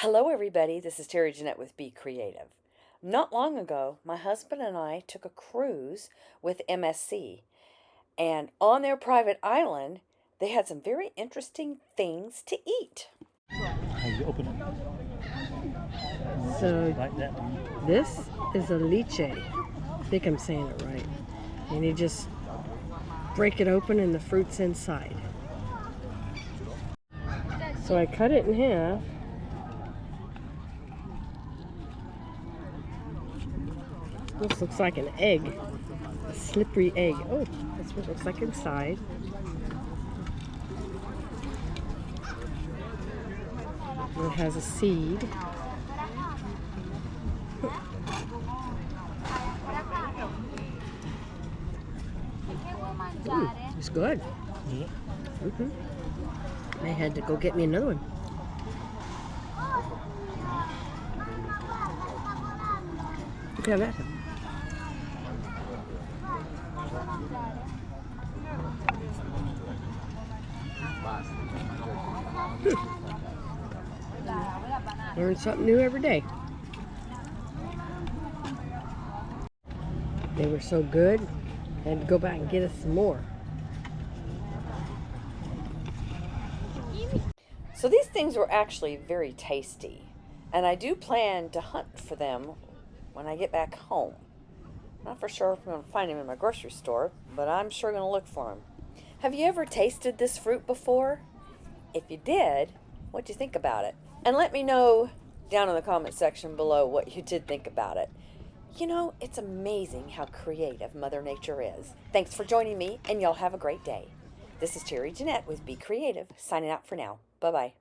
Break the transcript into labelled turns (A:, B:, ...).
A: Hello, everybody. This is Terry Jeanette with Be Creative. Not long ago, my husband and I took a cruise with MSC, and on their private island, they had some very interesting things to eat.
B: How you open it?
C: So
B: Like that one.
C: this is a liche. I think I'm saying it right. And you just break it open and the fruit's inside. So I cut it in half. This looks like an egg. A slippery egg. Oh, that's what it looks like inside. And it has a seed. It's good.
B: Yeah.
C: I had to go get me another one. Look at that. Learn something new every day. They were so good, I had to go back and get us some more.
A: So these things were actually very tasty, and I do plan to hunt for them when I get back home. Not for sure if I'm going to find them in my grocery store, but I'm sure going to look for them. Have you ever tasted this fruit before? If you did, what'd you think about it? And let me know down in the comment section below what you did think about it. You know, it's amazing how creative Mother Nature is. Thanks for joining me, and y'all have a great day. This is Terry Jeanette with Be Creative, signing out for now. Bye-bye.